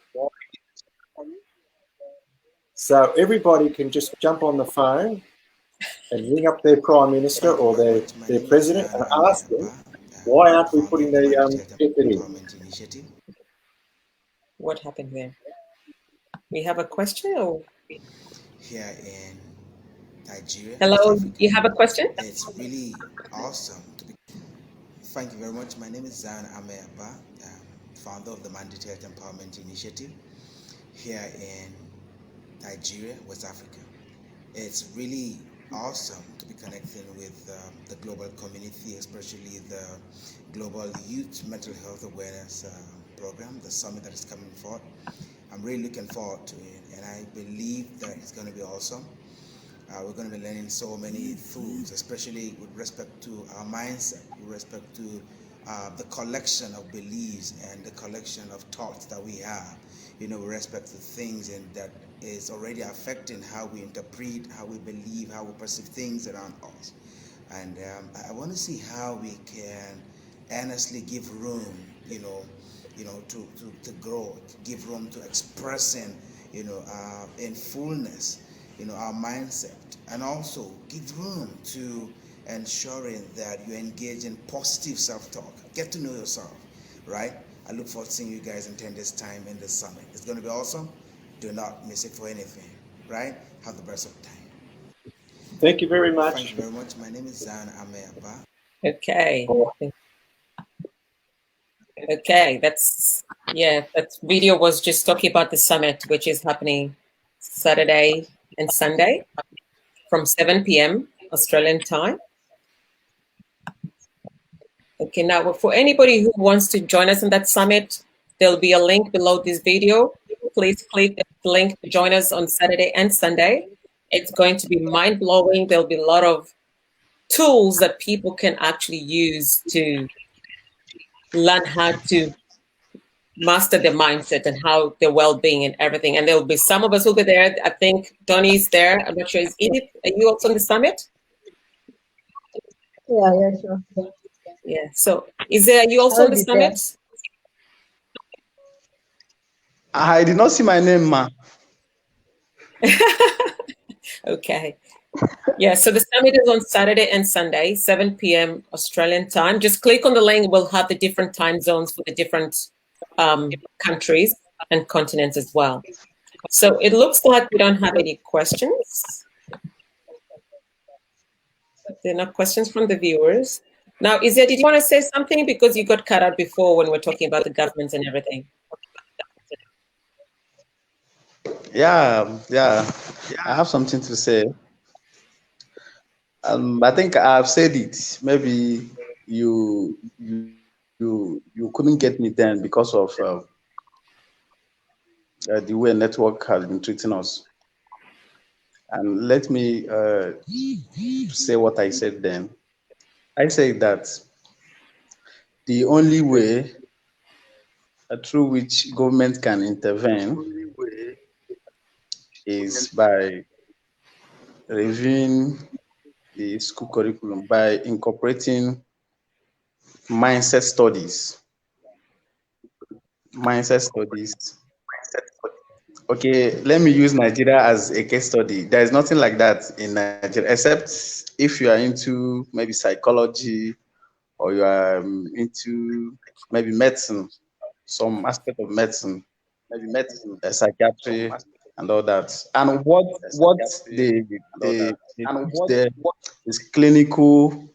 So everybody can just jump on the phone and ring up their Prime Minister or their President and ask them, why aren't we putting the effort in? What happened there? We have a question? Or? Here in Nigeria. Hello, you have a question? It's really awesome to be. Thank you very much. My name is Zan Ameaba, founder of the Mandatory Health Empowerment Initiative here in Nigeria, West Africa. It's really awesome to be connecting with the global community, especially the Global Youth Mental Health Awareness Program, the summit that is coming forth. I'm really looking forward to it, and I believe that it's going to be awesome. We're going to be learning so many tools, especially with respect to our mindset, with respect to the collection of beliefs and the collection of thoughts that we have, with respect to things and that is already affecting how we interpret, how we believe, how we perceive things around us. And I want to see how we can honestly give room, to growth, give room to expressing, in fullness, our mindset, and also give room to ensuring that you engage in positive self-talk. Get to know yourself, right? I look forward to seeing you guys in 10 days' time in this summit. It's going to be awesome. Do not miss it for anything, right? Have the best of time. Thank you very much. Thank you very much. My name is Zan Ameaba. Okay. Okay, that video was just talking about the summit, which is happening Saturday and Sunday from 7 p.m. Australian time. Okay, now for anybody who wants to join us in that summit, there'll be a link below this video. Please click the link to join us on Saturday and Sunday. It's going to be mind-blowing. There'll be a lot of tools that people can actually use to learn how to master their mindset and how their well-being and everything. And there'll be some of us who'll be there. I think Donnie's there. I'm not sure. Is Edith, are you also on the summit? Yeah, sure. Yeah. So are you also on the summit? I did not see my name, ma. Okay. Yeah, so the summit is on Saturday and Sunday, 7 p.m. Australian time. Just click on the link. We'll have the different time zones for the different countries and continents as well. So it looks like we don't have any questions. There are no questions from the viewers. Now, Izia, did you want to say something? Because you got cut out before when we're talking about the governments and everything. Yeah. I have something to say. I think I've said it. Maybe you you couldn't get me then because of the way network has been treating us. And let me say what I said then. I said that the only way through which government can intervene is by reviewing the school curriculum, by incorporating mindset studies. Mindset studies. Okay, let me use Nigeria as a case study. There is nothing like that in Nigeria, except if you are into maybe psychology or you are into maybe medicine, some aspect of medicine, psychiatry, and all that. And what they teach there is clinical,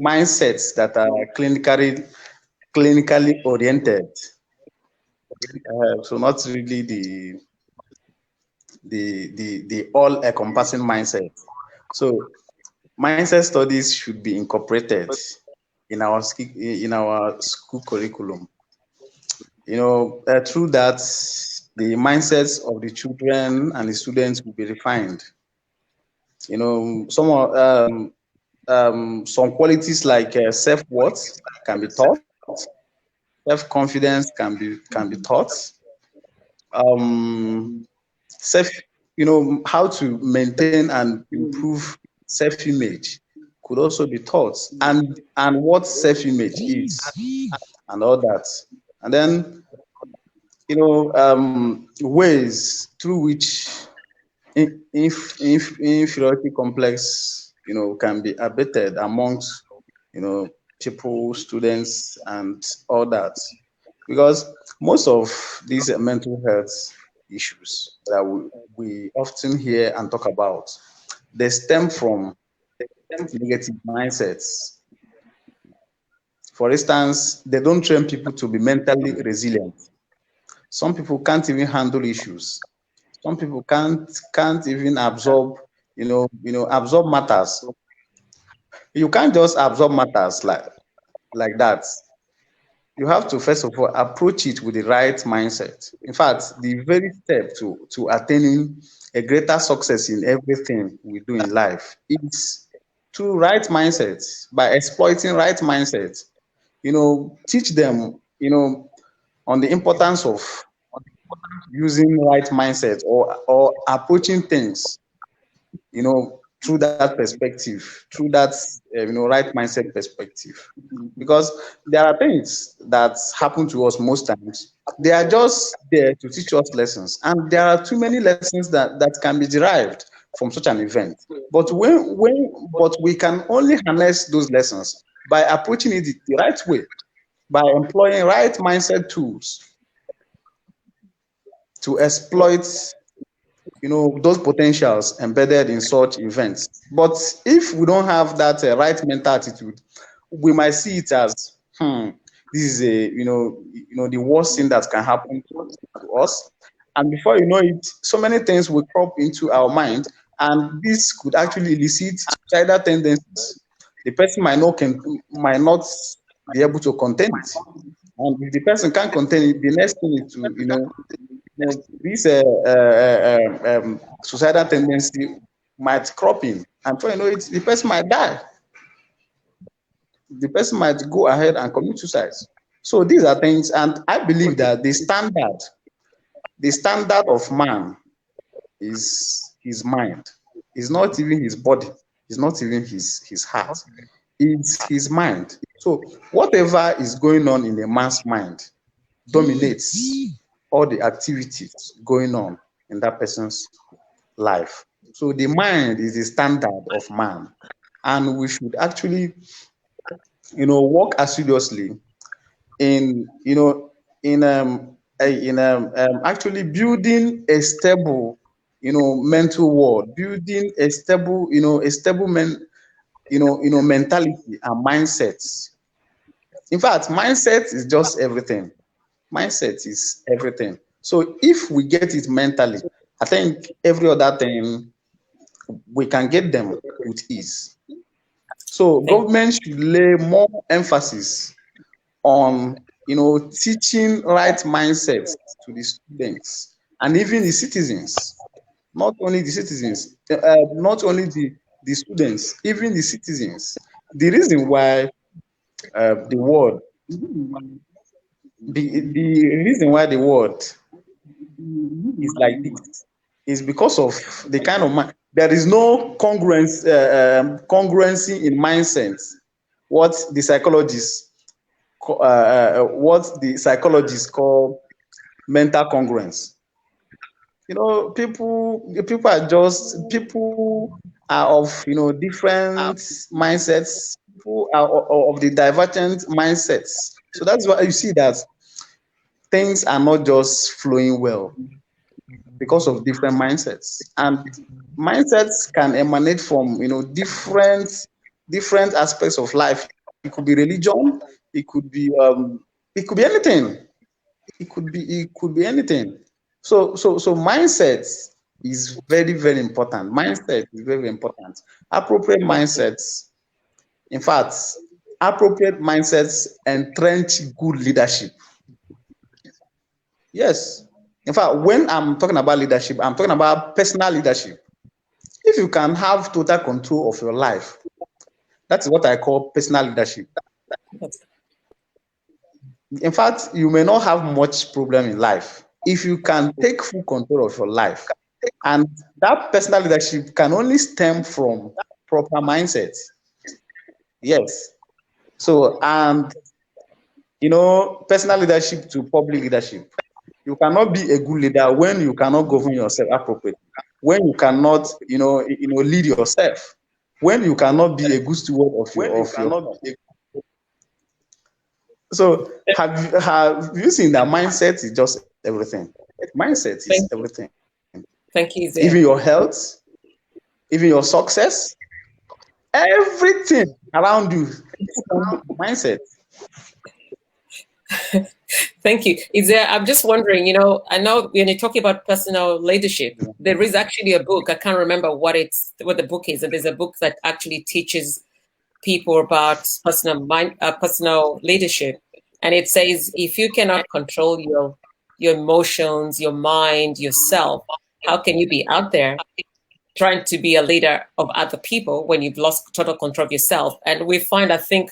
mindsets that are clinically oriented. So not really the all-encompassing mindset. So mindset studies should be incorporated in our school curriculum. Through that, the mindsets of the children and the students will be refined. Some qualities like self-worth can be taught. Self-confidence can be taught. How to maintain and improve self-image could also be taught, and what self-image is, and all that. And then, ways through which inferiority complex, can be abated amongst, people, students, and all that. Because most of these mental health issues that we often hear and talk about, they stem from negative mindsets. For instance, they don't train people to be mentally resilient. Some people can't even handle issues. Some people can't even absorb, absorb matters. You can't just absorb matters like that. You have to, first of all, approach it with the right mindset. In fact, the very step to attaining a greater success in everything we do in life is through right mindset, by exploiting right mindset. Teach them, on the importance of using right mindset or approaching things, through that perspective, through that, right mindset perspective. Because there are things that happen to us most times. They are just there to teach us lessons. And there are too many lessons that can be derived from such an event. But but we can only harness those lessons by approaching it the right way, by employing right mindset tools to exploit, those potentials embedded in such events. But if we don't have that right mental attitude, we might see it as, this is the worst thing that can happen to us. And before you know it, so many things will crop into our mind, and this could actually elicit suicidal tendencies. The person might not be able to contain it. And if the person can't contain it, the next thing is to, this suicidal tendency might crop in, and before you know it, the person might die. The person might go ahead and commit suicide. So these are things, and I believe that the standard of man is his mind. It's not even his body. It's not even his heart. It's his mind. So whatever is going on in a man's mind dominates all the activities going on in that person's life. So the mind is the standard of man, and we should actually, work assiduously in actually building a stable, mental world, building a stable, mentality and mindsets. In fact, mindset is just everything. Mindset is everything. So if we get it mentally, I think every other thing we can get them with ease. So government should lay more emphasis on, teaching right mindsets to the students and even the citizens. Not only the citizens, not only the students, even the citizens. The reason why the world, the reason why the world is like this is because of the kind of mind. There is no congruency in mindsets. What the psychologists call mental congruence. People are of different mindsets. People are of the divergent mindsets. So that's why you see that things are not just flowing well because of different mindsets. And mindsets can emanate from different aspects of life. It could be religion, it could be anything. It could be anything. So mindset is very, very important. Mindset is very, very important. Appropriate mindsets, in fact, appropriate mindsets entrench good leadership. Yes. In fact, when I'm talking about leadership, I'm talking about personal leadership. If you can have total control of your life, that's what I call personal leadership. In fact, you may not have much problem in life if you can take full control of your life. And that personal leadership can only stem from proper mindset. Yes. So, and personal leadership to public leadership. You cannot be a good leader when you cannot govern yourself appropriately, when you cannot, lead yourself, when you cannot be a good steward of your. So have you seen that mindset is just everything? Mindset is everything. Thank you, Zia. Even your health, even your success, everything around you is mindset. Thank you. I'm just wondering, I know when you're talking about personal leadership, there is actually a book. I can't remember what the book is. And there's a book that actually teaches people about personal leadership. And it says, if you cannot control your emotions, your mind, yourself, how can you be out there trying to be a leader of other people when you've lost total control of yourself? And we find, I think,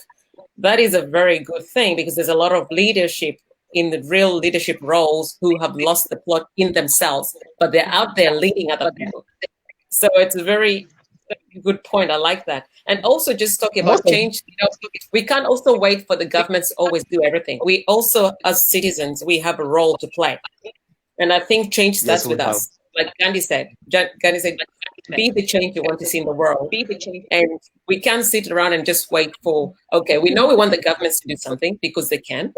that is a very good thing, because there's a lot of leadership in the real leadership roles who have lost the plot in themselves, but they're out there leading other people. So it's a very good point. I like that. And also just talking about change, we can't also wait for the governments to always do everything. We also, as citizens, we have a role to play. And I think change starts with us. Like Gandhi said, be the change you want to see in the world. And we can't sit around and just wait for, okay, we know we want the governments to do something because they can.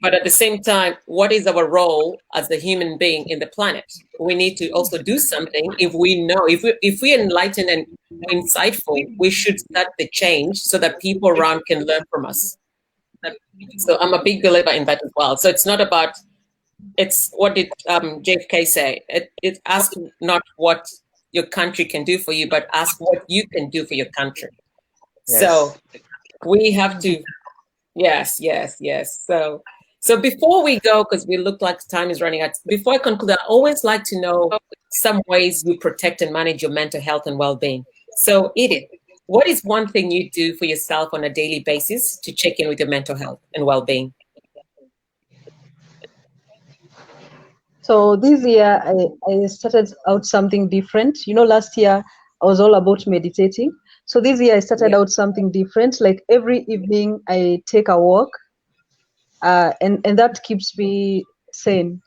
But at the same time, what is our role as the human being in the planet? We need to also do something. If we know, if we're enlightened and insightful, we should start the change so that people around can learn from us. So I'm a big believer in that as well. So it's not about, it's what did JFK say? It asks not what your country can do for you, but ask what you can do for your country. Yes. So we have to, yes. So before we go, because we look like time is running out, before I conclude, I always like to know some ways you protect and manage your mental health and well-being. So Edith, what is one thing you do for yourself on a daily basis to check in with your mental health and well-being? So this year, I started out something different. Last year, I was all about meditating. So this year, I started out something different. Like every evening, I take a walk. And that keeps me sane.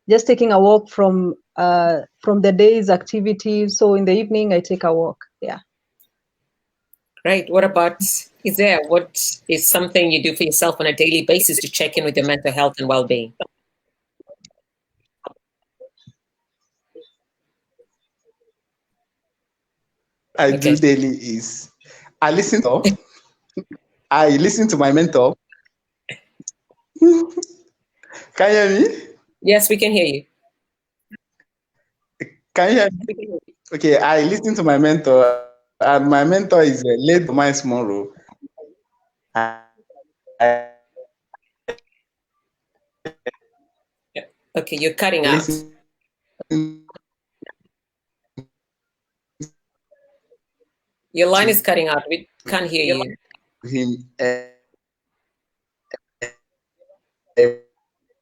Just taking a walk from the day's activities. So in the evening, I take a walk. Yeah. Great. What about, what is something you do for yourself on a daily basis to check in with your mental health and well-being? I do daily is I listen to my mentor. Can you hear me? Yes, we can hear you. Can you hear me? Okay, I listen to my mentor and my mentor is late Miles Monroe. Okay, you're cutting out. Your line is cutting out. We can't hear you. Him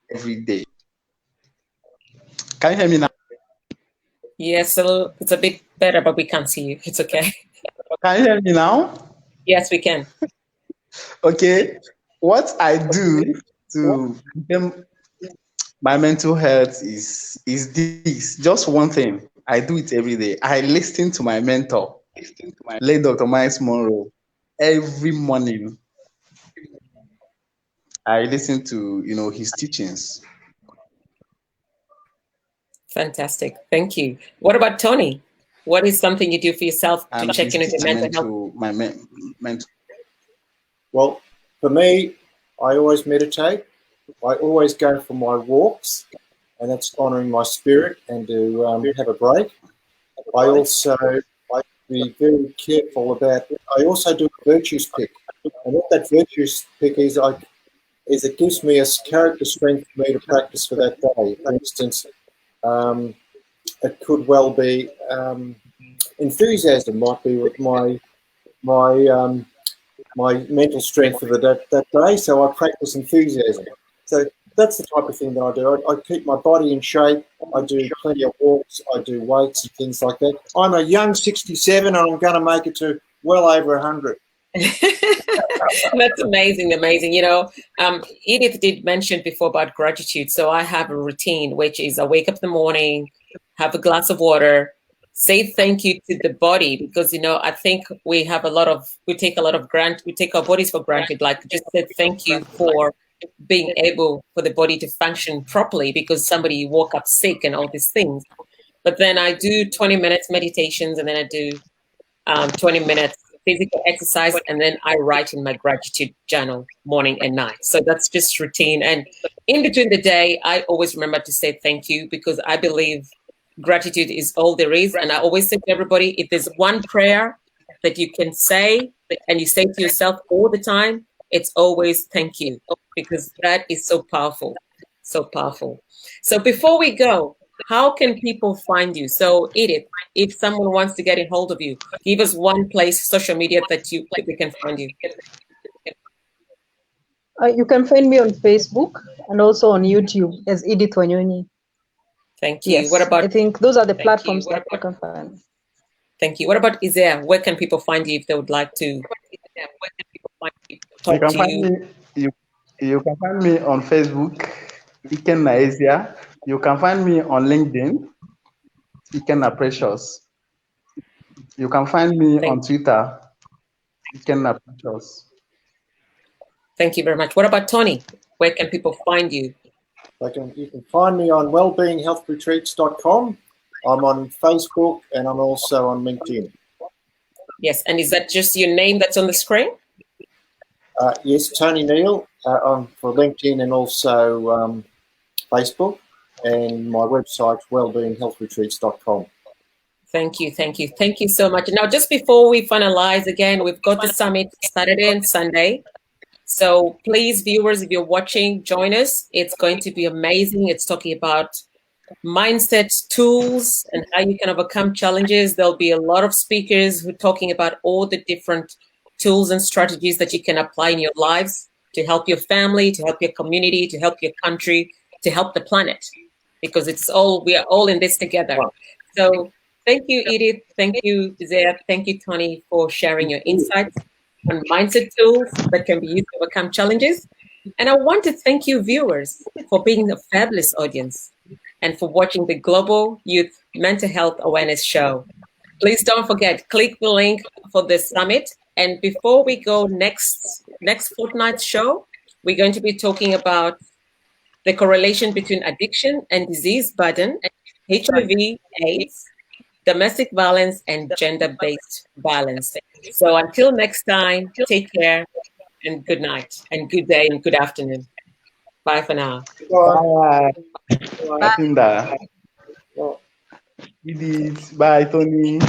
every day. Can you hear me now? Yes, it's a bit better, but we can't see you. It's okay. Can you hear me now? Yes, we can. Okay. What I do to my mental health is this. Just one thing. I do it every day. I listen to my mentor, late Dr. Miles Monroe, every morning. I listen to his teachings. Fantastic. Thank you. What about Tony? What is something you do for yourself to check in with your mental health? My mental. Well, for me, I always meditate. I always go for my walks, and that's honouring my spirit and to have a break. I also be very careful about. I also do a virtues pick, and what that virtues pick is, it gives me a character strength for me to practice for that day. For instance, it could well be enthusiasm. Might be with my mental strength for that day. So I practice enthusiasm. So that's the type of thing that I do. I keep my body in shape. I do plenty of walks. I do weights and things like that. I'm a young 67 and I'm going to make it to well over 100. That's amazing. Edith did mention before about gratitude. So I have a routine, which is I wake up in the morning, have a glass of water, say thank you to the body, because I think we take our bodies for granted. Like, just say thank you for being able for the body to function properly because somebody woke up sick and all these things. But then I do 20 minutes meditations, and then I do 20 minutes physical exercise, and then I write in my gratitude journal morning and night. So that's just routine. And in between the day, I always remember to say thank you, because I believe gratitude is all there is. And I always say to everybody, if there's one prayer that you can say and you say to yourself all the time, it's always thank you, because that is so powerful, so powerful. So before we go, how can people find you? So Edith, if someone wants to get in hold of you, give us one place, social media, that they can find you. You can find me on Facebook and also on YouTube as Edith Wanyonyi. Thank you. Yes, what about? I think those are the platforms that you can find. Thank you. What about Isaiah? Where can people find you if they would like to talk to you? You can find me on Facebook, Ikenna Asia. You can find me on LinkedIn, Ikenna Precious. You can find me on Twitter, Ikenna Precious. Thank you very much. What about Tony? Where can people find you? You can find me on wellbeinghealthretreats.com. I'm on Facebook and I'm also on LinkedIn. Yes, and is that just your name that's on the screen? Yes, Tony Neal for LinkedIn and also Facebook, and my website wellbeinghealthretreats.com. Thank you, thank you, thank you so much. Now, just before we finalize, again, we've got the summit Saturday and Sunday. So please, viewers, if you're watching, join us. It's going to be amazing. It's talking about mindset tools and how you can overcome challenges. There'll be a lot of speakers who are talking about all the different tools and strategies that you can apply in your lives to help your family, to help your community, to help your country, to help the planet, because we are all in this together. So thank you, Edith. Thank you, Isaiah. Thank you, Tony, for sharing your insights on mindset tools that can be used to overcome challenges. And I want to thank you, viewers, for being a fabulous audience and for watching the Global Youth Mental Health Awareness Show. Please don't forget, click the link for the summit. And before we go next fortnight's show, we're going to be talking about the correlation between addiction and disease burden, HIV, AIDS, domestic violence, and gender-based violence. So until next time, take care and good night and good day and good afternoon. Bye for now. Bye. Bye. Bye, Tony.